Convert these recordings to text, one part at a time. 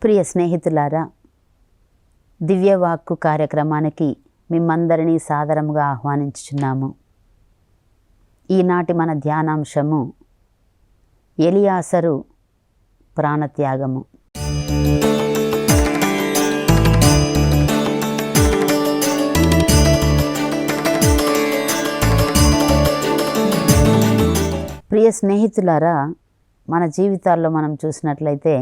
ప్రియ స్నేహితులారా, దివ్యవాక్కు కార్యక్రమానికి మిమ్మందరినీ సాదరముగా ఆహ్వానించుచున్నాము. ఈనాటి మన ధ్యానాంశము ఎలియాసరు ప్రాణత్యాగము. ప్రియ స్నేహితులారా, మన జీవితాల్లో మనం చూసినట్లయితే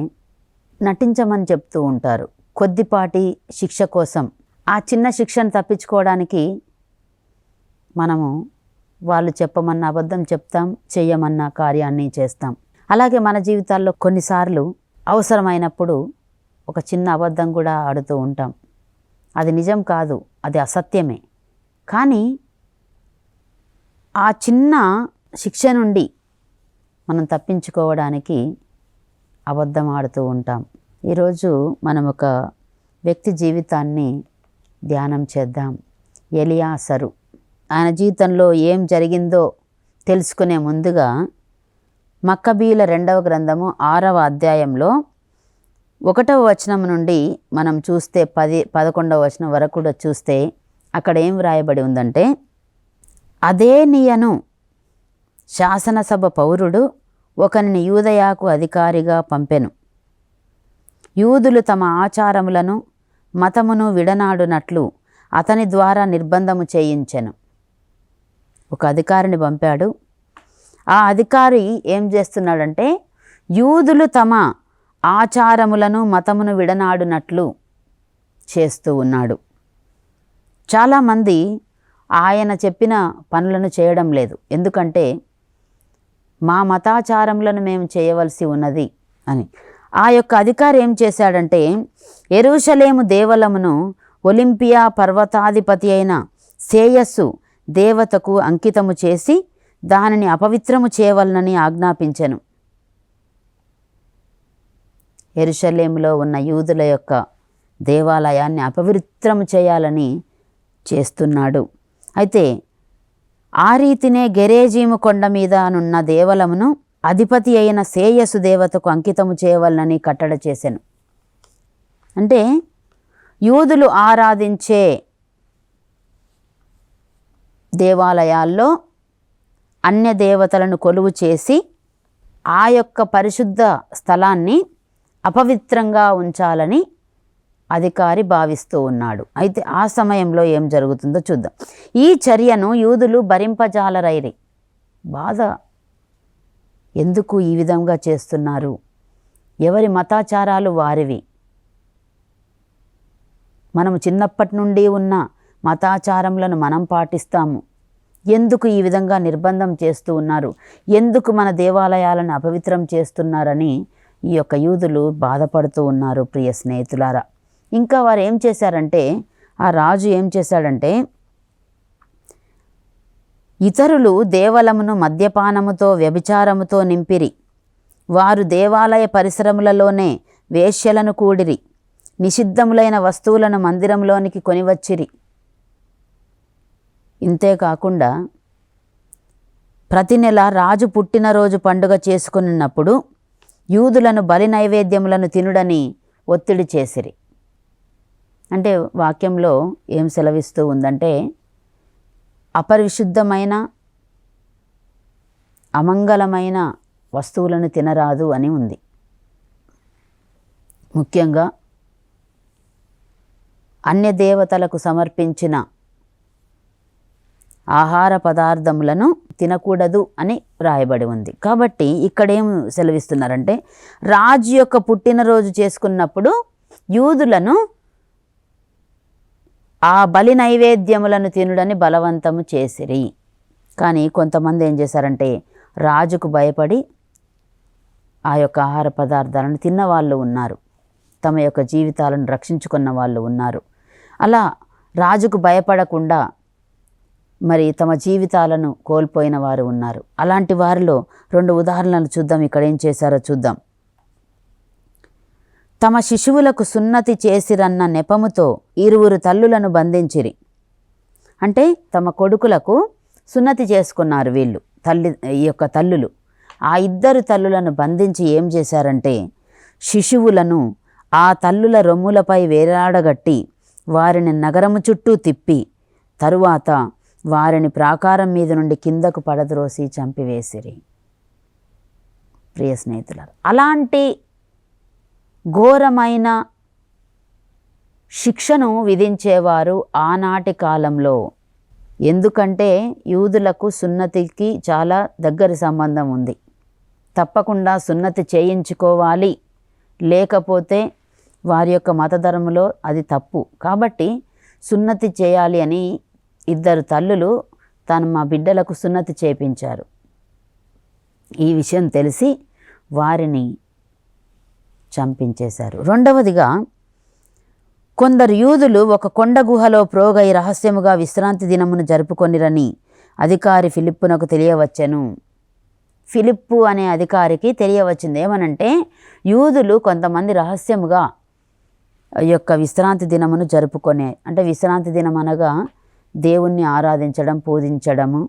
నటించమని చెప్తూ ఉంటారు. కొద్దిపాటి శిక్ష కోసం, ఆ చిన్న శిక్షను తప్పించుకోవడానికి మనము వాళ్ళు చెప్పమన్న అబద్ధం చెప్తాం, చెయ్యమన్న కార్యాన్ని చేస్తాం. అలాగే మన జీవితాల్లో కొన్నిసార్లు అవసరమైనప్పుడు ఒక చిన్న అబద్ధం కూడా ఆడుతూ ఉంటాం. అది నిజం కాదు, అది అసత్యమే. కానీ ఆ చిన్న శిక్ష నుండి మనం తప్పించుకోవడానికి అబద్ధం ఆడుతూ ఉంటాం. ఈరోజు మనం ఒక వ్యక్తి జీవితాన్ని ధ్యానం చేద్దాం. ఎలియాసరు. ఆయన జీవితంలో ఏం జరిగిందో తెలుసుకునే ముందుగా మక్కబీయుల 2వ గ్రంథము 6వ అధ్యాయంలో 1వ వచనం నుండి మనం చూస్తే 11వ వచనం వరకు కూడా చూస్తే అక్కడ ఏం వ్రాయబడి ఉందంటే, అదేనియను శాసనసభ పౌరుడు ఒకరిని యూదయాకు అధికారిగా పంపెను. యూదులు తమ ఆచారములను మతమును విడనాడునట్లు అతని ద్వారా నిర్బంధము చేయించెను. ఒక అధికారిని పంపాడు. ఆ అధికారి ఏం చేస్తున్నాడంటే, యూదులు తమ ఆచారములను మతమును విడనాడునట్లు చేస్తూ ఉన్నాడు. చాలామంది ఆయన చెప్పిన పనులను చేయడం లేదు. ఎందుకంటే మా మతాచారములను మేము చేయవలసి ఉన్నది అని. ఆ యొక్క అధికారి ఏం చేశాడంటే, యెరూషలేము దేవాలయమును ఒలింపియా పర్వతాధిపతి అయిన సేయస్సు దేవతకు అంకితము చేసి దానిని అపవిత్రము చేయవలనని ఆజ్ఞాపించెను. యెరూషలేములో ఉన్న యూదుల యొక్క దేవాలయాన్ని అపవిత్రము చేయాలని చేస్తున్నాడు. అయితే ఆ రీతినే గెరేజీము కొండ మీద నున్న దేవాలయమును అధిపతి అయిన సేయస్సు దేవతకు అంకితము చేయవలనని కట్టడ చేసెను. అంటే యూదులు ఆరాధించే దేవాలయాల్లో అన్య దేవతలను కొలువు చేసి ఆ యొక్క పరిశుద్ధ స్థలాన్ని అపవిత్రంగా ఉంచాలని అధికారి భావిస్తూ ఉన్నాడు. అయితే ఆ సమయంలో ఏం జరుగుతుందో చూద్దాం. ఈ చర్యను యూదులు భరింపజాలరైరి. బాధ, ఎందుకు ఈ విధంగా చేస్తున్నారు? ఎవరి మతాచారాలు వారివి. మనము చిన్నప్పటి నుండి ఉన్న మతాచారములను మనం పాటిస్తాము. ఎందుకు ఈ విధంగా నిర్బంధం చేస్తూ ఉన్నారు? ఎందుకు మన దేవాలయాలను అపవిత్రం చేస్తున్నారని ఈ యొక్క యూదులు బాధపడుతూ ఉన్నారు. ప్రియ స్నేహితులారా, ఇంకా వారు ఏం చేశారంటే, ఆ రాజు ఏం చేశాడంటే, ఇతరులు దేవాలయమును మద్యపానముతో వ్యభిచారముతో నింపిరి. వారు దేవాలయ పరిసరములలోనే వేశ్యలను కూడిరి. నిషిద్ధములైన వస్తువులను మందిరంలోనికి కొనివచ్చిరి. ఇంతేకాకుండా ప్రతి నెల రాజు పుట్టినరోజు పండుగ చేసుకున్నప్పుడు యూదులను బలి నైవేద్యములను తినుడని ఒత్తిడి చేసిరి. అంటే వాక్యంలో ఏం సెలవిస్తూ ఉందంటే, అపరిశుద్ధమైన అమంగళమైన వస్తువులను తినరాదు అని ఉంది. ముఖ్యంగా అన్య దేవతలకు సమర్పించిన ఆహార పదార్థములను తినకూడదు అని రాయబడి ఉంది. కాబట్టి ఇక్కడ ఏం సెలవిస్తున్నారంటే, రాజు యొక్క పుట్టినరోజు చేసుకున్నప్పుడు యూదులను ఆ బలి నైవేద్యములను తినుడని బలవంతము చేసిరి. కానీ కొంతమంది ఏం చేశారంటే, రాజుకు భయపడి ఆ యొక్క ఆహార పదార్థాలను తిన్న వాళ్ళు ఉన్నారు. తమ యొక్క జీవితాలను రక్షించుకున్న వాళ్ళు ఉన్నారు. అలా రాజుకు భయపడకుండా మరి తమ జీవితాలను కోల్పోయిన వారు ఉన్నారు. అలాంటి వారిలో 2 ఉదాహరణలు చూద్దాం. ఇక్కడ ఏం చేశారో చూద్దాం. తమ శిశువులకు సున్నతి చేసిరన్న నెపముతో 2 తల్లులను బంధించిరి. అంటే తమ కొడుకులకు సున్నతి చేసుకున్నారు వీళ్ళు, ఈ యొక్క తల్లులు. ఆ 2 తల్లులను బంధించి ఏం చేశారంటే, శిశువులను ఆ తల్లుల రొమ్ములపై వేలాడగట్టి వారిని నగరము చుట్టూ తిప్పి తరువాత వారిని ప్రాకారం మీద నుండి కిందకు పడద్రోసి చంపివేసిరి. ప్రియ స్నేహితులారా, అలాంటి ఘోరమైన శిక్షను విధించేవారు ఆనాటి కాలంలో. ఎందుకంటే యూదులకు సున్నతికి చాలా దగ్గరి సంబంధం ఉంది. తప్పకుండా సున్నతి చేయించుకోవాలి, లేకపోతే వారి యొక్క మతధర్మంలో అది తప్పు. కాబట్టి సున్నతి చేయాలి అని 2 తల్లులు మా బిడ్డలకు సున్నతి చేయించారు. ఈ విషయం తెలిసి వారిని చంపించేశారు. రెండవదిగా, కొందరు యూదులు ఒక కొండ గుహలో ప్రోగై రహస్యముగా విశ్రాంతి దినమును జరుపుకొనిరని అధికారి ఫిలిప్పునకు తెలియవచ్చెను. ఫిలిప్పు అనే అధికారికి తెలియవచ్చింది. ఏమనంటే, యూదులు కొంతమంది రహస్యముగా యొక్క విశ్రాంతి దినమును జరుపుకొనే, అంటే విశ్రాంతి దినం అనగా దేవుణ్ణి ఆరాధించడం, పూజించడము,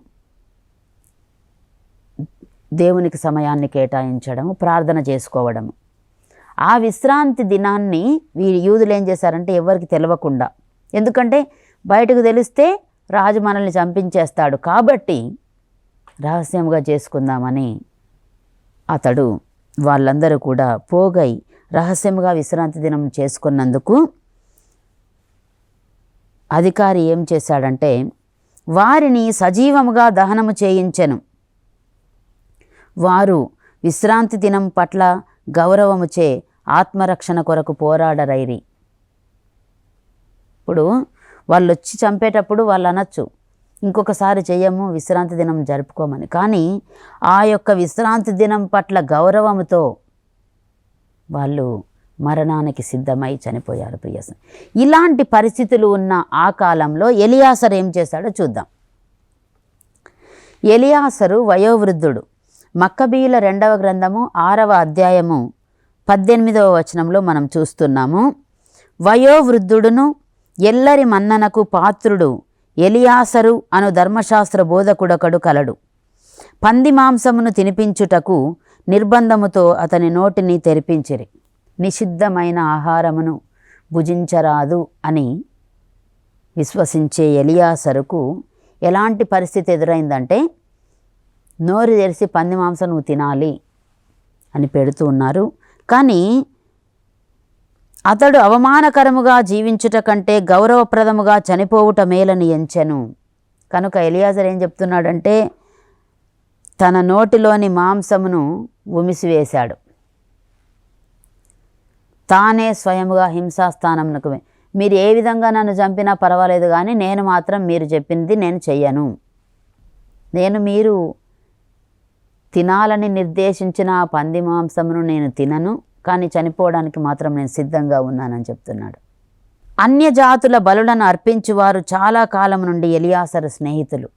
దేవునికి సమయాన్ని కేటాయించడము, ప్రార్థన చేసుకోవడము. ఆ విశ్రాంతి దినాన్ని యూదులు ఏం చేశారంటే ఎవరికి తెలియకుండా, ఎందుకంటే బయటకు తెలిస్తే రాజు మనల్ని చంపించేస్తాడు, కాబట్టి రహస్యంగా చేసుకుందామని అతడు వాళ్ళందరూ కూడా పోగై రహస్యంగా విశ్రాంతి దినం చేసుకున్నందుకు అధికారి ఏం చేశాడంటే వారిని సజీవముగా దహనము చేయించెను. వారు విశ్రాంతి దినం పట్ల గౌరవముచే ఆత్మరక్షణ కొరకు పోరాడరైరి. ఇప్పుడు వాళ్ళు వచ్చి చంపేటప్పుడు వాళ్ళు అనొచ్చు, ఇంకొకసారి చెయ్యము, విశ్రాంతి దినం జరుపుకోమని. కానీ ఆ యొక్క విశ్రాంతి దినం పట్ల గౌరవముతో వాళ్ళు మరణానికి సిద్ధమై చనిపోయారు. ప్రియసం, ఇలాంటి పరిస్థితులు ఉన్న ఆ కాలంలో ఎలియాసరు ఏం చేశాడో చూద్దాం. ఎలియాసరు వయోవృద్ధుడు. మక్కబీయుల 2వ గ్రంథము 6వ అధ్యాయము 18వ వచనంలో మనం చూస్తున్నాము. వయోవృద్ధుడును ఎల్లరి మన్ననకు పాత్రుడు ఎలియాసరు అను ధర్మశాస్త్ర బోధకుడొకడు కలడు. పంది మాంసమును తినిపించుటకు నిర్బంధముతో అతని నోటిని తెరిపించిరి. నిషిద్ధమైన ఆహారమును భుజించరాదు అని విశ్వసించే ఎలియాసరుకు ఎలాంటి పరిస్థితి ఎదురైందంటే, నోరు తెరిచి పంది మాంసం నువ్వు తినాలి అని పెడుతూ ఉన్నారు. కానీ అతడు అవమానకరముగా జీవించుట కంటే గౌరవప్రదముగా చనిపోవుట మేలని ఎంచెను. కనుక ఎలియాజరు ఏం చెప్తున్నాడంటే, తన నోటిలోని మాంసమును ఉమిసివేశాడు. తానే స్వయముగా హింసాస్థానమునకు, మీరు ఏ విధంగా నన్ను చంపినా పర్వాలేదు, కానీ నేను మాత్రం మీరు చెప్పింది నేను చెయ్యను. నేను మీరు తినాలని నిర్దేశించిన పంది మాంసమును నేను తినను, కానీ చనిపోవడానికి మాత్రం నేను సిద్ధంగా ఉన్నానని చెప్తున్నాడు. అన్యజాతుల బలులను అర్పించువారు చాలా కాలం నుండి ఎలియాసరు స్నేహితులు.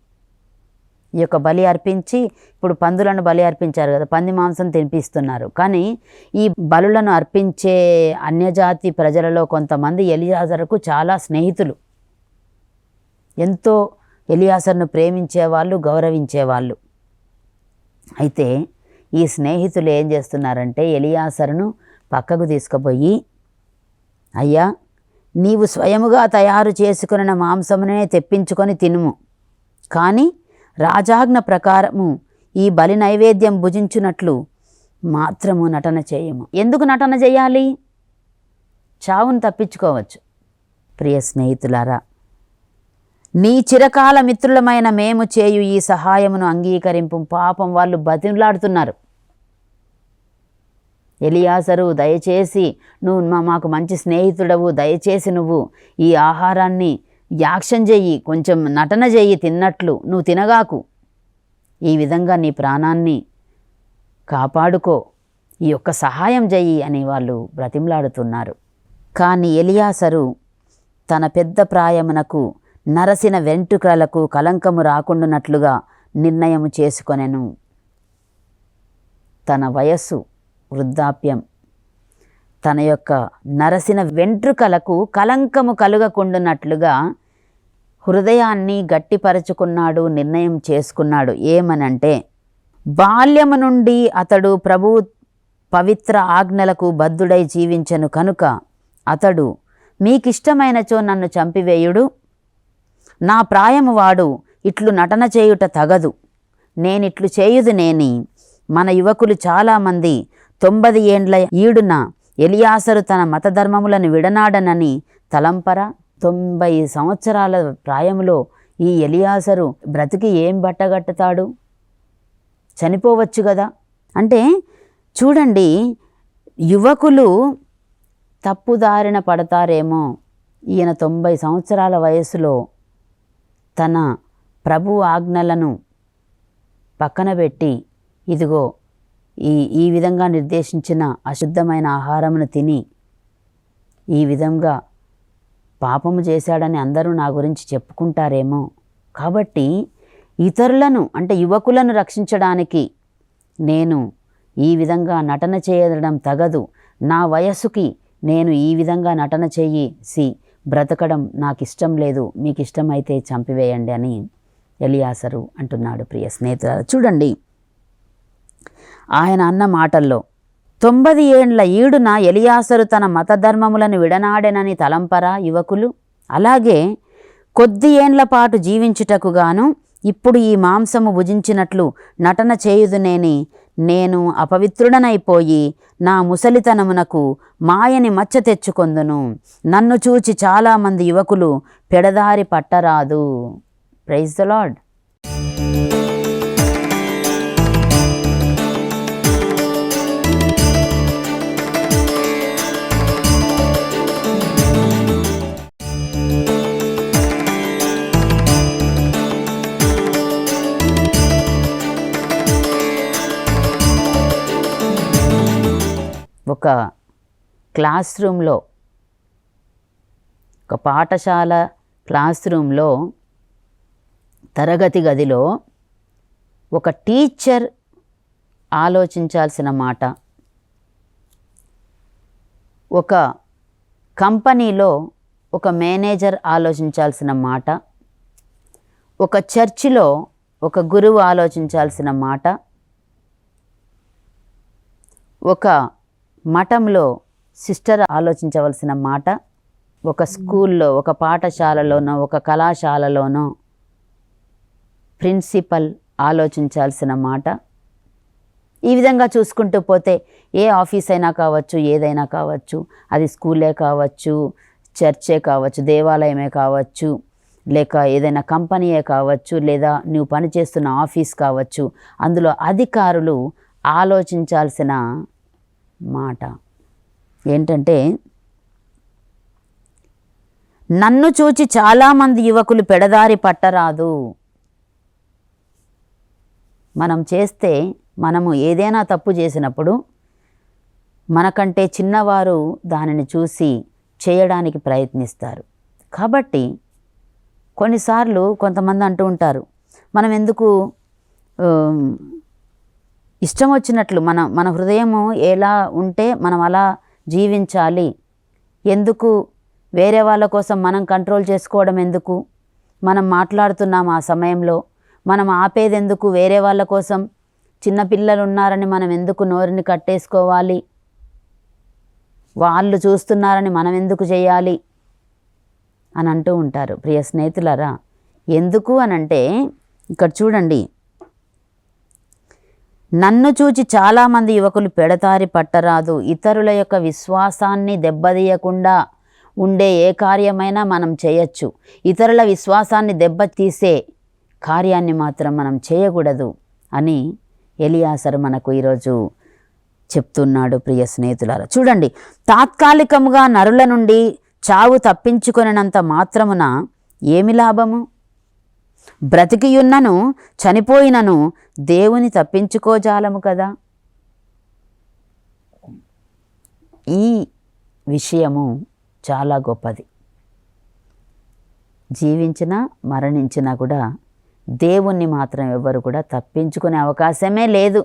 ఈ యొక్క బలి అర్పించి, ఇప్పుడు పందులను బలి అర్పించారు కదా, పంది మాంసం తినిపిస్తున్నారు. కానీ ఈ బలులను అర్పించే అన్యజాతి ప్రజలలో కొంతమంది ఎలియాసరుకు చాలా స్నేహితులు. ఎంతో ఎలియాసరును ప్రేమించేవాళ్ళు, గౌరవించేవాళ్ళు. అయితే ఈ స్నేహితులు ఏం చేస్తున్నారంటే ఎలియాసరును పక్కకు తీసుకుపోయి, అయ్యా, నీవు స్వయముగా తయారు చేసుకున్న మాంసమునే తెప్పించుకొని తినుము, కానీ రాజాజ్ఞ ప్రకారము ఈ బలి నైవేద్యం భుజించున్నట్లు మాత్రము నటన చేయము. ఎందుకు నటన చేయాలి? చావును తప్పించుకోవచ్చు. ప్రియ స్నేహితులారా, నీ చిరకాల మిత్రులమైన మేము చేయు ఈ సహాయమును అంగీకరింపు. పాపం వాళ్ళు బతిమలాడుతున్నారు. ఎలియాసరు, దయచేసి నువ్వు మాకు మంచి స్నేహితుడవు, దయచేసి నువ్వు ఈ ఆహారాన్ని యాక్షన్ చెయ్యి, కొంచెం నటన చెయ్యి, తిన్నట్లు నువ్వు తినగాకు, ఈ విధంగా నీ ప్రాణాన్ని కాపాడుకో, ఈ యొక్క సహాయం చెయ్యి అని వాళ్ళు బ్రతిమలాడుతున్నారు. కానీ ఎలియాసరు తన పెద్ద ప్రాయమునకు నరసిన వెంట్రుకలకు కలంకము రాకుండానట్లుగా నిర్ణయము చేసుకొనెను. తన వయస్సు, వృద్ధాప్యం, తన యొక్క నరసిన వెంట్రుకలకు కలంకము కలుగకుండానట్లుగా హృదయాన్ని గట్టిపరచుకున్నాడు, నిర్ణయం చేసుకున్నాడు. ఏమనంటే, బాల్యము నుండి అతడు ప్రభువు పవిత్ర ఆజ్ఞలకు బద్ధుడై జీవించెను కనుక అతడు, మీకిష్టమైనచో నన్ను చంపివేయుడు, నా ప్రాయము వాడు ఇట్లు నటన చేయుట తగదు, నేనిట్లు చేయుదునేని. మన యువకులు చాలామంది 90 ఏండ్ల ఈడున ఎలియాసరు తన మతధర్మములను విడనాడనని తలంపరా? 90 సంవత్సరాల ప్రాయంలో ఈ ఎలియాసరు బ్రతికి ఏం బట్టగట్టుతాడు? చనిపోవచ్చు కదా. అంటే చూడండి, యువకులు తప్పుదారిన పడతారేమో. ఈయన 90 సంవత్సరాల వయసులో తన ప్రభు ఆజ్ఞలను పక్కన పెట్టి ఇదిగో ఈ విధంగా నిర్దేశించిన అశుద్ధమైన ఆహారమును తిని ఈ విధంగా పాపము చేశాడని అందరూ నా గురించి చెప్పుకుంటారేమో. కాబట్టి ఇతరులను అంటే యువకులను రక్షించడానికి నేను ఈ విధంగా నటన చేయడం తగదు, నా వయస్సుకి నేను ఈ విధంగా నటన చేసి బ్రతకడం నాకు ఇష్టం లేదు, మీకు ఇష్టమైతే చంపివేయండి అని ఎలియాసరు అంటున్నాడు. ప్రియ స్నేహితులారా, చూడండి ఆయన అన్న మాటల్లో, 90 ఏండ్ల ఈడున ఎలియాసరు తన మతధర్మములను విడనాడెనని తలంపరా యువకులు? అలాగే కొద్ది ఏండ్ల పాటు జీవించుటకు గాను ఇప్పుడు ఈ మాంసము భుజించినట్లు నటన చేయుదునేని నేను అపవిత్రుడనైపోయి నా ముసలితనమునకు మాయని మచ్చ తెచ్చుకొందును. నన్ను చూచి చాలామంది యువకులు పెడదారి పట్టరాదు. Praise the lord. ఒక క్లాస్ రూమ్లో, ఒక పాఠశాల క్లాస్ రూమ్లో తరగతి గదిలో ఒక టీచర్ ఆలోచించాల్సిన మాట, ఒక కంపెనీలో ఒక మేనేజర్ ఆలోచించాల్సిన మాట, ఒక చర్చిలో ఒక గురువు ఆలోచించాల్సిన మాట, ఒక మఠంలో సిస్టర్ ఆలోచించవలసిన మాట, ఒక స్కూల్లో ఒక పాఠశాలలోనో ఒక కళాశాలలోనో ప్రిన్సిపల్ ఆలోచించాల్సిన మాట. ఈ విధంగా చూసుకుంటూ పోతే ఏ ఆఫీస్ అయినా కావచ్చు, ఏదైనా కావచ్చు, అది స్కూలే కావచ్చు, చర్చే కావచ్చు, దేవాలయమే కావచ్చు, లేక ఏదైనా కంపెనీయే కావచ్చు, లేదా నువ్వు పనిచేస్తున్న ఆఫీస్ కావచ్చు, అందులో అధికారులు ఆలోచించాల్సిన మాట ఏంటంటే, నన్ను చూచి చాలామంది యువకులు పెడదారి పట్టరాదు. మనము ఏదైనా తప్పు చేసినప్పుడు మనకంటే చిన్నవారు దానిని చూసి చేయడానికి ప్రయత్నిస్తారు. కాబట్టి కొన్నిసార్లు కొంతమంది అంటూ ఉంటారు, మనం ఎందుకు ఇష్టం వచ్చినట్లు మన హృదయము ఎలా ఉంటే మనం అలా జీవించాలి, ఎందుకు వేరే వాళ్ళ కోసం మనం కంట్రోల్ చేసుకోవడం ఎందుకు, మనం మాట్లాడుతున్నాం ఆ సమయంలో మనం ఆపేదెందుకు, వేరే వాళ్ళ కోసం చిన్నపిల్లలు ఉన్నారని మనం ఎందుకు నోరుని కట్టేసుకోవాలి, వాళ్ళు చూస్తున్నారని మనం ఎందుకు చేయాలి అని అంటూ ఉంటారు. ప్రియ స్నేహితులారా, ఎందుకు అనంటే ఇక్కడ చూడండి, నన్ను చూచి చాలామంది యువకులు పెడతారి పట్టరాదు. ఇతరుల యొక్క విశ్వాసాన్ని దెబ్బతీయకుండా ఉండే ఏ కార్యమైనా మనం చేయొచ్చు, ఇతరుల విశ్వాసాన్ని దెబ్బతీసే కార్యాన్ని మాత్రం మనం చేయకూడదు అని ఎలియాసరు మనకు ఈరోజు చెప్తున్నాడు. ప్రియ స్నేహితులారా, చూడండి, తాత్కాలికముగా నరుల నుండి చావు తప్పించుకొనినంత మాత్రమున ఏమి లాభము? బ్రతికియున్నను చనిపోయినను దేవుని తప్పించుకోజాలము కదా. ఈ విషయము చాలా గొప్పది. జీవించినా మరణించినా కూడా దేవుణ్ణి మాత్రం ఎవ్వరు కూడా తప్పించుకునే అవకాశమే లేదు.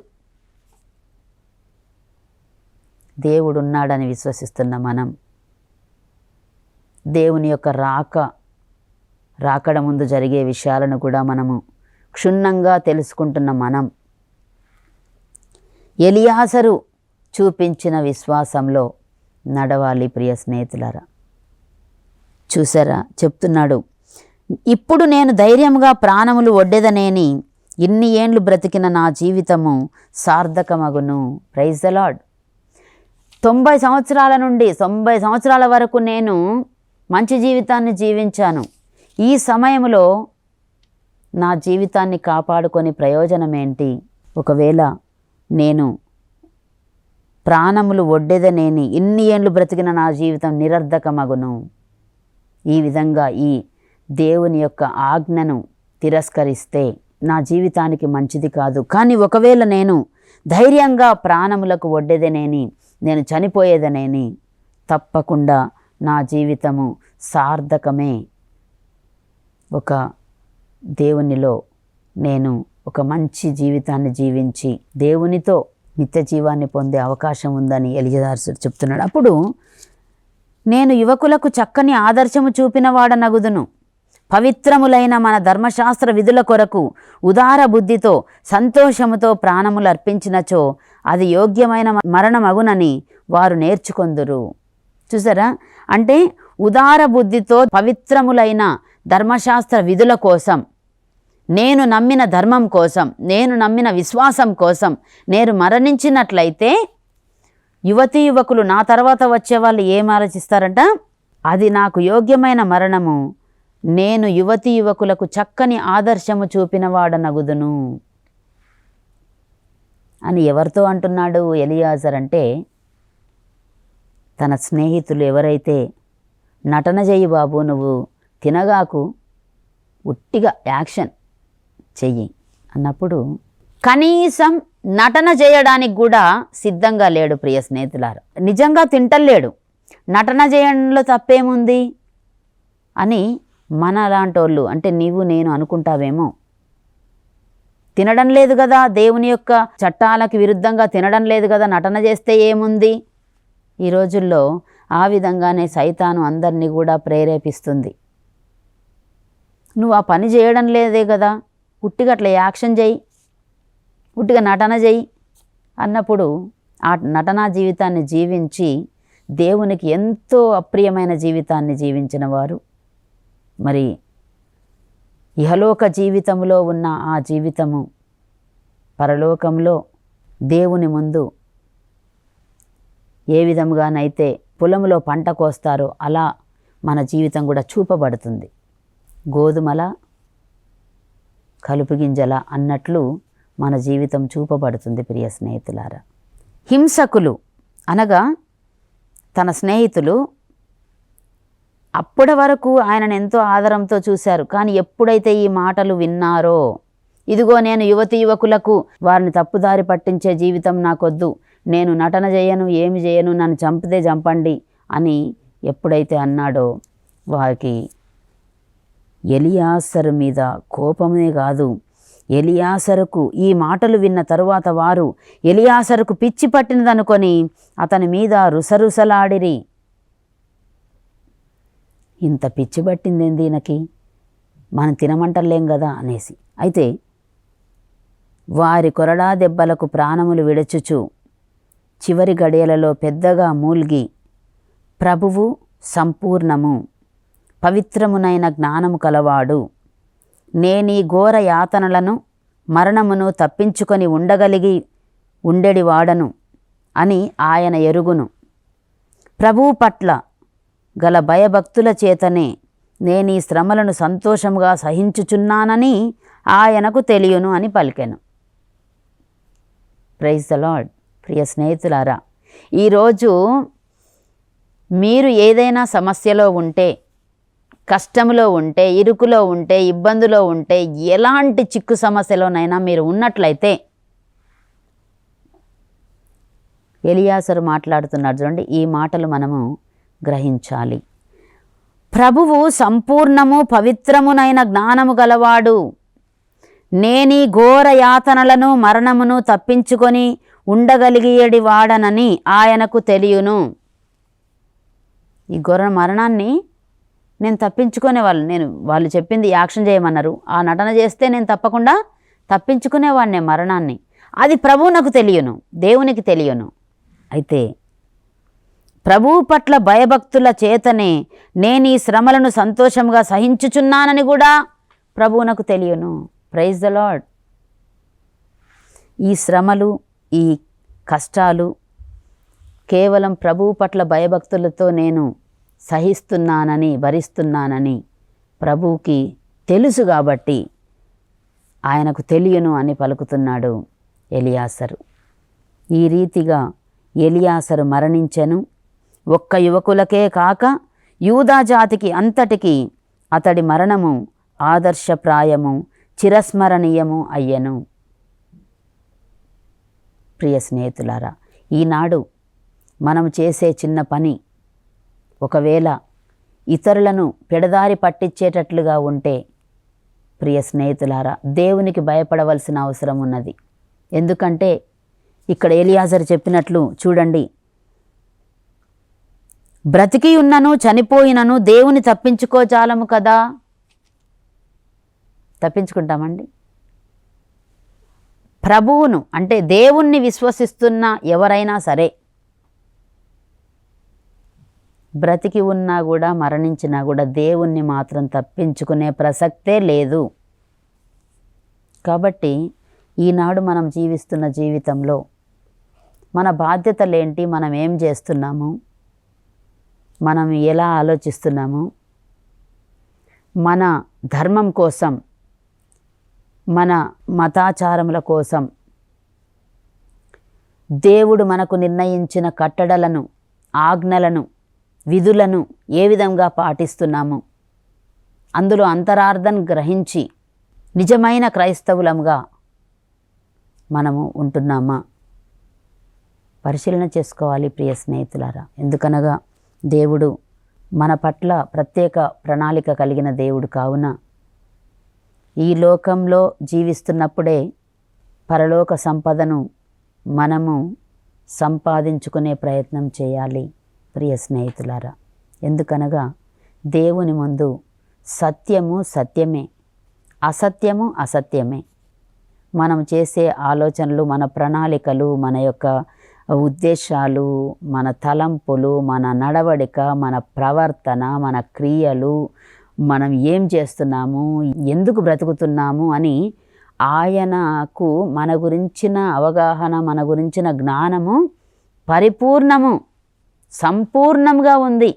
దేవుడున్నాడని విశ్వసిస్తున్న మనం, దేవుని యొక్క రాకడ ముందు జరిగే విషయాలను కూడా మనము క్షుణ్ణంగా తెలుసుకుంటున్న మనం, ఎలియాసరు చూపించిన విశ్వాసంలో నడవాలి ప్రియ స్నేహితులారా. చూసారా, చెప్తున్నాడు, ఇప్పుడు నేను ధైర్యంగా ప్రాణములు ఒడ్డెదనేని ఇన్ని ఏండ్లు బ్రతికిన నా జీవితము సార్థకమగును. Praise the lord. 90 సంవత్సరాల నుండి 90 సంవత్సరాల వరకు నేను మంచి జీవితాన్ని జీవించాను. ఈ సమయంలో నా జీవితాన్ని కాపాడుకొని ప్రయోజనం ఏంటి? ఒకవేళ నేను ప్రాణములు ఒడ్డెదనేని ఇన్ని ఏండ్లు బ్రతికిన నా జీవితం నిరర్ధకమగును. ఈ విధంగా ఈ దేవుని యొక్క ఆజ్ఞను తిరస్కరిస్తే నా జీవితానికి మంచిది కాదు. కానీ ఒకవేళ నేను ధైర్యంగా ప్రాణములకు ఒడ్డెదనేని, నేను చనిపోయేదనేని, తప్పకుండా నా జీవితము సార్థకమే. ఒక దేవునిలో నేను ఒక మంచి జీవితాన్ని జీవించి దేవునితో నిత్య జీవాన్ని పొందే అవకాశం ఉందని ఎలియాజరు చెప్తున్నాడు. అప్పుడు నేను యువకులకు చక్కని ఆదర్శము చూపిన వాడనగుదును. పవిత్రములైన మన ధర్మశాస్త్ర విధుల కొరకు ఉదార బుద్ధితో సంతోషముతో ప్రాణములు అర్పించినచో అది యోగ్యమైన మరణమగునని వారు నేర్చుకొందురు. చూసారా, అంటే ఉదార బుద్ధితో పవిత్రములైన ధర్మశాస్త్ర విధుల కోసం, నేను నమ్మిన ధర్మం కోసం, నేను నమ్మిన విశ్వాసం కోసం నేను మరణించినట్లయితే యువతీ యువకులు నా తర్వాత వచ్చే వాళ్ళు ఏం ఆలోచిస్తారంట? అది నాకు యోగ్యమైన మరణము, నేను యువతీ యువకులకు చక్కని ఆదర్శము చూపిన వాడనగుదును అని ఎవరితో అంటున్నాడు ఎలియాజర్? అంటే తన స్నేహితులు ఎవరైతే నటన చెయ్యి బాబు, నువ్వు తినగాకు, ఉట్టిగా యాక్షన్ చెయ్యి అన్నప్పుడు కనీసం నటన చేయడానికి కూడా సిద్ధంగా లేడు. ప్రియ స్నేహితులారా, నిజంగా తింటలేడు. నటన చేయడంలో తప్పేముంది అని మన అలాంటి వాళ్ళు, అంటే నీవు నేను అనుకుంటావేమో. తినడం లేదు కదా, దేవుని యొక్క చట్టాలకు విరుద్ధంగా తినడం లేదు కదా, నటన చేస్తే ఏముంది? ఈ రోజుల్లో ఆ విధంగానే సైతాను అందరినీ కూడా ప్రేరేపిస్తుంది. నువ్వు ఆ పని చేయడం లేదే కదా, ఉట్టిగా అట్లా యాక్షన్ చేయి, ఉట్టిగా నటన చేయి అన్నప్పుడు ఆ నటనా జీవితాన్ని జీవించి దేవునికి ఎంతో అప్రియమైన జీవితాన్ని జీవించిన వారు మరి ఇహలోక జీవితంలో ఉన్న ఆ జీవితము పరలోకంలో దేవుని ముందు ఏ విధముగానైతే పొలంలో పంట కోస్తారో అలా మన జీవితం కూడా చూపబడుతుంది. గోధుమల కలుపు గింజల అన్నట్లు మన జీవితం చూపబడుతుంది. ప్రియ స్నేహితులారా, హింసకులు అనగా తన స్నేహితులు అప్పటి వరకు ఆయనను ఎంతో ఆదరంతో చూశారు. కానీ ఎప్పుడైతే ఈ మాటలు విన్నారో, ఇదిగో నేను యువతి యువకులకు వారిని తప్పుదారి పట్టించే జీవితం నాకొద్దు, నేను నటన చేయను, ఏమి చేయను, నన్ను చంపితే చంపండి అని ఎప్పుడైతే అన్నాడో వారికి ఎలియాసరు మీద కోపమే కాదు, ఎలియాసరుకు ఈ మాటలు విన్న తరువాత వారు ఎలియాసరుకు పిచ్చి పట్టినదనుకొని అతని మీద రుసరుసలాడిరి. ఇంత పిచ్చి పట్టిందేంది ఈయనకి, మనం తినమంటలేం కదా అనేసి. అయితే వారి కొరడా దెబ్బలకు ప్రాణములు విడచుచు చివరి గడియలలో పెద్దగా మూల్గి, ప్రభువు సంపూర్ణము పవిత్రమునైన జ్ఞానము కలవాడు, నేనీ ఘోర యాతనలను మరణమును తప్పించుకొని ఉండగలిగి ఉండెడివాడను అని ఆయన ఎరుగును. ప్రభువు పట్ల గల భయభక్తుల చేతనే నేనీ శ్రమలను సంతోషముగా సహించుచున్నానని ఆయనకు తెలియను అని పలికెను. Praise the lord. ప్రియ స్నేహితులారా, ఈరోజు మీరు ఏదైనా సమస్యలో ఉంటే, కష్టంలో ఉంటే, ఇరుకులో ఉంటే, ఇబ్బందులో ఉంటే, ఎలాంటి చిక్కు సమస్యలోనైనా మీరు ఉన్నట్లయితే ఎలియాసరు మాట్లాడుతున్నాడు చూడండి. ఈ మాటలు మనము గ్రహించాలి. ప్రభువు సంపూర్ణము పవిత్రమునైన జ్ఞానము గలవాడు, నేనీ ఘోర యాతనలను మరణమును తప్పించుకొని ఉండగలిగేడి వాడనని ఆయనకు తెలియను. ఈ ఘోర మరణాన్ని నేను తప్పించుకునేవాళ్ళు, వాళ్ళు చెప్పింది యాక్షన్ చేయమన్నారు, ఆ నటన చేస్తే నేను తప్పకుండా తప్పించుకునేవాడిని మరణాన్ని. అది ప్రభువు నాకు తెలియను, దేవునికి తెలియను అయితే ప్రభువు పట్ల భయభక్తుల చేతనే నేను ఈ శ్రమలను సంతోషంగా సహించుచున్నానని కూడా ప్రభువునకు తెలియను. Praise the Lord. ఈ శ్రమలు, ఈ కష్టాలు కేవలం ప్రభువు పట్ల భయభక్తులతో నేను సహిస్తున్నానని, భరిస్తున్నానని ప్రభువుకి తెలుసు కాబట్టి ఆయనకు తెలియను అని పలుకుతున్నాడు ఎలియాసరు. ఈ రీతిగా ఎలియాసరు మరణించెను. ఒక్క యువకులకే కాక యూదా జాతికి అంతటికి అతడి మరణము ఆదర్శప్రాయము, చిరస్మరణీయము అయ్యెను. ప్రియ స్నేహితులారా, ఈనాడు మనం చేసే చిన్న పని ఒకవేళ ఇతరులను పెడదారి పట్టించేటట్లుగా ఉంటే, ప్రియ స్నేహితులారా, దేవునికి భయపడవలసిన అవసరం ఉన్నది. ఎందుకంటే ఇక్కడ ఎలియాజరు చెప్పినట్లు చూడండి, బ్రతికి ఉన్నను చనిపోయినను దేవుని తప్పించుకోజాలము కదా. తప్పించుకుంటామండి? ప్రభువును అంటే దేవుణ్ణి విశ్వసిస్తున్న ఎవరైనా సరే బ్రతికి ఉన్నా కూడా మరణించినా కూడా దేవుణ్ణి మాత్రం తప్పించుకునే ప్రసక్తే లేదు. కాబట్టి ఈనాడు మనం జీవిస్తున్న జీవితంలో మన బాధ్యతలేంటి, మనం ఏం చేస్తున్నాము, మనం ఎలా ఆలోచిస్తున్నాము, మన ధర్మం కోసం, మన మతాచారముల కోసం దేవుడు మనకు నిర్ణయించిన కట్టడలను, ఆజ్ఞలను, విధులను ఏ విధంగా పాటిస్తున్నాము, అందులో అంతరార్థం గ్రహించి నిజమైన క్రైస్తవులంగా మనము ఉంటున్నామా పరిశీలన చేసుకోవాలి ప్రియ స్నేహితులారా. ఎందుకనగా దేవుడు మన పట్ల ప్రత్యేక ప్రణాళిక కలిగిన దేవుడు కావున ఈ లోకంలో జీవిస్తున్నప్పుడే పరలోక సంపదను మనము సంపాదించుకునే ప్రయత్నం చేయాలి ప్రియ స్నేహితులారా. ఎందుకనగా దేవుని ముందు సత్యము సత్యమే, అసత్యము అసత్యమే. మనం చేసే ఆలోచనలు, మన ప్రణాళికలు, మన యొక్క ఉద్దేశాలు, మన తలంపులు, మన నడవడిక, మన ప్రవర్తన, మన క్రియలు, మనం ఏం చేస్తున్నాము, ఎందుకు బ్రతుకుతున్నాము అని ఆయనకు మన గురించిన అవగాహన, మన గురించిన జ్ఞానము పరిపూర్ణము, సంపూర్ణంగా ఉంది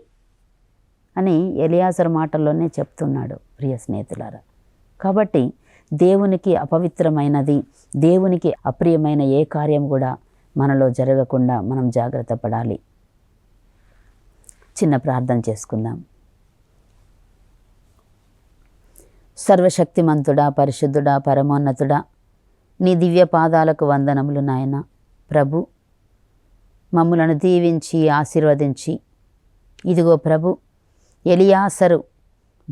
అని ఎలియాజరు మాటల్లోనే చెప్తున్నాడు ప్రియ స్నేహితులారా. కాబట్టి దేవునికి అపవిత్రమైనది, దేవునికి అప్రియమైన ఏ కార్యం కూడా మనలో జరగకుండా మనం జాగ్రత్త పడాలి. చిన్న ప్రార్థన చేసుకుందాం. సర్వశక్తిమంతుడా, పరిశుద్ధుడా, పరమోన్నతుడా, నీ దివ్య పాదాలకు వందనములు నాయన. ప్రభు, మమ్ములను దీవించి ఆశీర్వదించి, ఇదిగో ప్రభు, ఎలియాసరు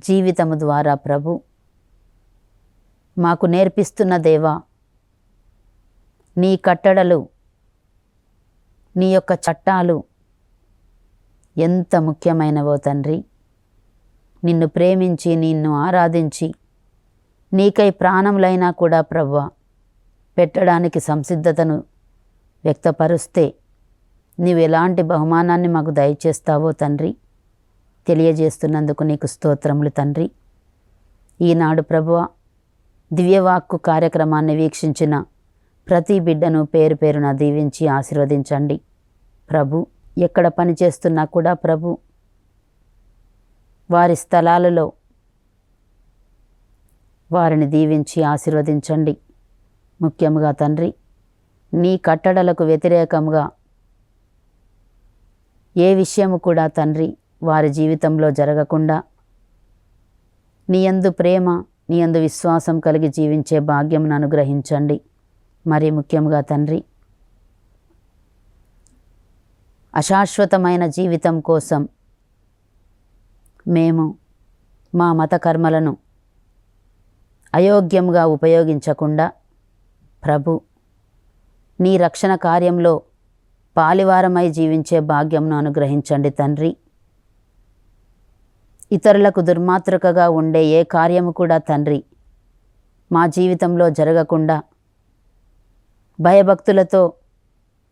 జీవితము ద్వారా ప్రభు మాకు నేర్పిస్తున్న దేవా, నీ కట్టడలు, నీ యొక్క చట్టాలు ఎంత ముఖ్యమైనవో తండ్రి. నిన్ను ప్రేమించి, నిన్ను ఆరాధించి, నీకై ప్రాణములైనా కూడా ప్రభువా పెట్టడానికి సంసిద్ధతను వ్యక్తపరుస్తే నీవు ఎలాంటి బహుమానాన్ని మాకు దయచేస్తావో తండ్రి తెలియజేస్తున్నందుకు నీకు స్తోత్రములు తండ్రి. ఈనాడు ప్రభువా దివ్యవాక్కు కార్యక్రమాన్ని వీక్షించిన ప్రతి బిడ్డను పేరు పేరున దీవించి ఆశీర్వదించండి ప్రభు. ఎక్కడ పని చేస్తున్నా కూడా ప్రభు వారి స్థలాలలో వారిని దీవించి ఆశీర్వదించండి. ముఖ్యంగా తండ్రి, నీ కట్టడలకు వ్యతిరేకంగా ఏ విషయము కూడా తండ్రి వారి జీవితంలో జరగకుండా నీ యందు ప్రేమ, నీ యందు విశ్వాసం కలిగి జీవించే భాగ్యమును అనుగ్రహించండి. మరి ముఖ్యంగా తండ్రి, అశాశ్వతమైన జీవితం కోసం మేము మా మత కర్మలను అయోగ్యంగా ఉపయోగించకుండా ప్రభు నీ రక్షణ కార్యంలో పాలివారమై జీవించే భాగ్యంను అనుగ్రహించండి తండ్రి. ఇతరులకు దుర్మాతృకగా ఉండే ఏ కార్యము కూడా తండ్రి మా జీవితంలో జరగకుండా భయభక్తులతో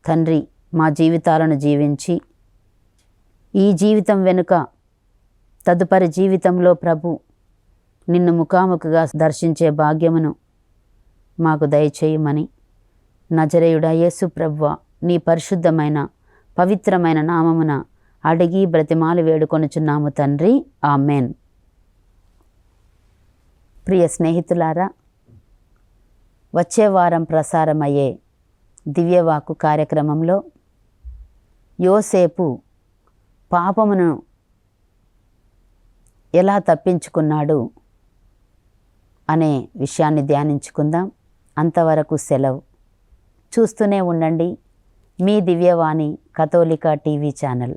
తండ్రి మా జీవితాలను జీవించి ఈ జీవితం వెనుక తదుపరి జీవితంలో ప్రభు నిన్ను ముఖాముఖిగా దర్శించే భాగ్యమును మాకు దయచేయమని నజరేయుడా యేసు ప్రభువా నీ పరిశుద్ధమైన పవిత్రమైన నామమున అడిగి బ్రతిమాలి వేడుకొనుచున్నాము తండ్రి, ఆమెన్. ప్రియ స్నేహితులారా, వచ్చే వారం ప్రసారమయ్యే దివ్యవాక్కు కార్యక్రమంలో యోసేపు పాపమును ఎలా తప్పించుకున్నాడు అనే విషయాన్ని ధ్యానించుకుందాం. అంతవరకు సెలవు. చూస్తూనే ఉండండి మీ దివ్యవాణి కథోలిక టీవీ ఛానల్.